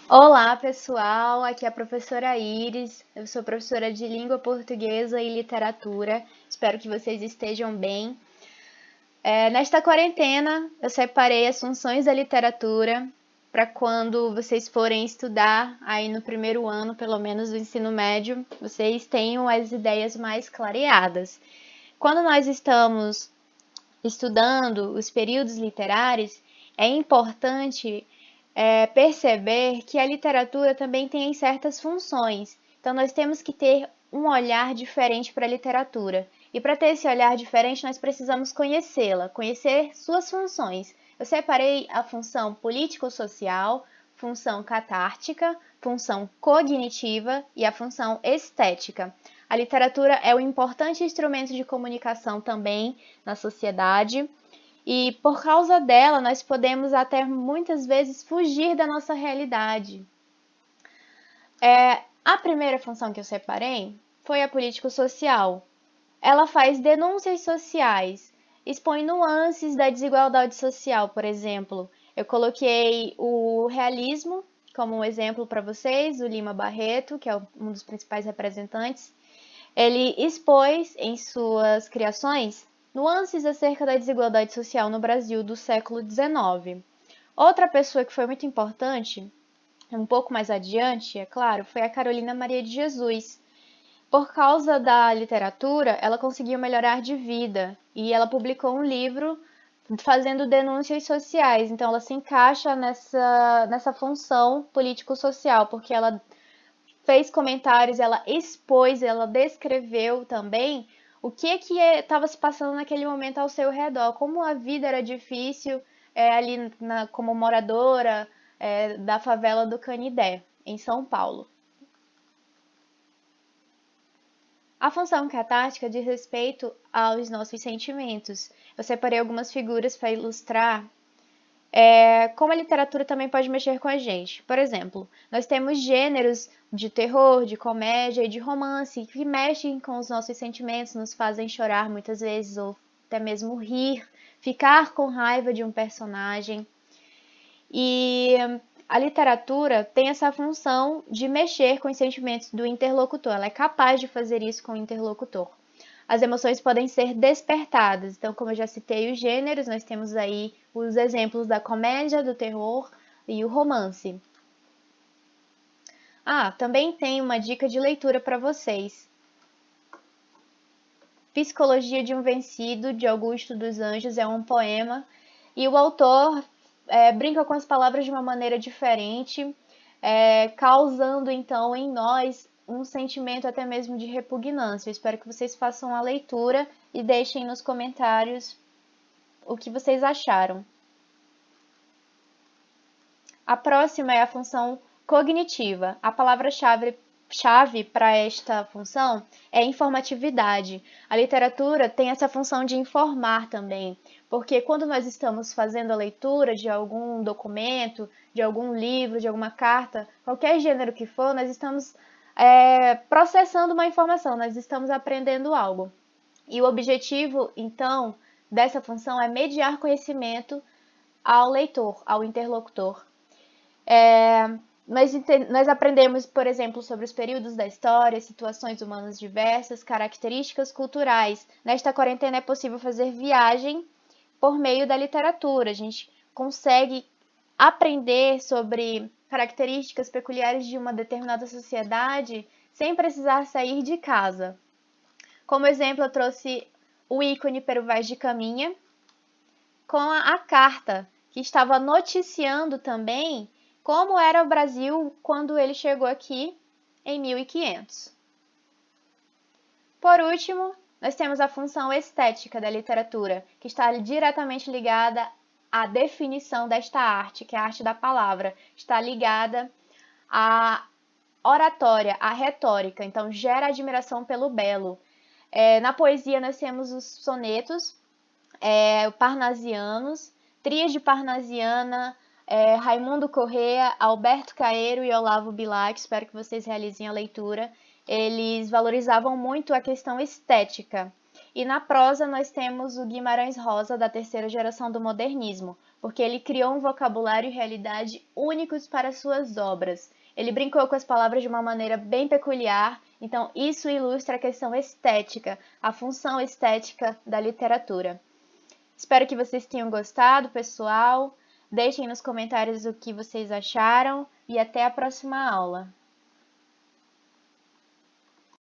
Olá, pessoal. Aqui é a professora Iris. Eu sou professora de língua portuguesa e literatura. Espero que vocês estejam bem. Nesta quarentena, eu separei as funções da literatura para quando vocês forem estudar aí no primeiro ano, pelo menos do ensino médio, vocês tenham as ideias mais clareadas. Quando nós estamos estudando os períodos literários, é importante perceber que a literatura também tem certas funções. Então, nós temos que ter um olhar diferente para a literatura. E para ter esse olhar diferente, nós precisamos conhecê-la, conhecer suas funções. Eu separei a função político-social, função catártica, função cognitiva e a função estética. A literatura é um importante instrumento de comunicação também na sociedade. E por causa dela, nós podemos até muitas vezes fugir da nossa realidade. A primeira função que eu separei foi a político-social. Ela faz denúncias sociais, expõe nuances da desigualdade social, por exemplo. Eu coloquei o realismo como um exemplo para vocês, o Lima Barreto, que é um dos principais representantes. Ele expôs em suas criações nuances acerca da desigualdade social no Brasil do século XIX. Outra pessoa que foi muito importante, um pouco mais adiante, é claro, foi a Carolina Maria de Jesus. Por causa da literatura, ela conseguiu melhorar de vida e ela publicou um livro fazendo denúncias sociais. Então, ela se encaixa nessa função político-social, porque ela fez comentários, ela expôs, ela descreveu também o que estava se passando naquele momento ao seu redor, como a vida era difícil ali como moradora da favela do Canidé, em São Paulo. A função catártica diz respeito aos nossos sentimentos. Eu separei algumas figuras para ilustrar como a literatura também pode mexer com a gente. Por exemplo, nós temos gêneros de terror, de comédia e de romance que mexem com os nossos sentimentos, nos fazem chorar muitas vezes ou até mesmo rir, ficar com raiva de um personagem. E a literatura tem essa função de mexer com os sentimentos do interlocutor, ela é capaz de fazer isso com o interlocutor. As emoções podem ser despertadas. Então, como eu já citei os gêneros, nós temos aí os exemplos da comédia, do terror e o romance. Também tem uma dica de leitura para vocês. Psicologia de um Vencido, de Augusto dos Anjos, é um poema e o autor brinca com as palavras de uma maneira diferente, causando então em nós um sentimento até mesmo de repugnância. Eu espero que vocês façam a leitura e deixem nos comentários o que vocês acharam. A próxima é a função cognitiva. A palavra-chave para esta função é informatividade. A literatura tem essa função de informar também, porque quando nós estamos fazendo a leitura de algum documento, de algum livro, de alguma carta, qualquer gênero que for, nós estamos processando uma informação, nós estamos aprendendo algo. E o objetivo, então, dessa função é mediar conhecimento ao leitor, ao interlocutor. Nós aprendemos, por exemplo, sobre os períodos da história, situações humanas diversas, características culturais. Nesta quarentena é possível fazer viagem por meio da literatura. A gente consegue aprender sobre características peculiares de uma determinada sociedade sem precisar sair de casa. Como exemplo, eu trouxe o ícone Pero Vaz de Caminha com a carta, que estava noticiando também como era o Brasil quando ele chegou aqui em 1500. Por último, nós temos a função estética da literatura, que está diretamente ligada à definição desta arte, que é a arte da palavra, está ligada à oratória, à retórica, então gera admiração pelo belo. Na poesia nós temos os sonetos, parnasianos, Tríade Parnasiana, Raimundo Corrêa, Alberto Caeiro e Olavo Bilac, espero que vocês realizem a leitura. Eles valorizavam muito a questão estética. E na prosa nós temos o Guimarães Rosa, da terceira geração do modernismo, porque ele criou um vocabulário e realidade únicos para suas obras. Ele brincou com as palavras de uma maneira bem peculiar, então isso ilustra a questão estética, a função estética da literatura. Espero que vocês tenham gostado, pessoal. Deixem nos comentários o que vocês acharam e até a próxima aula.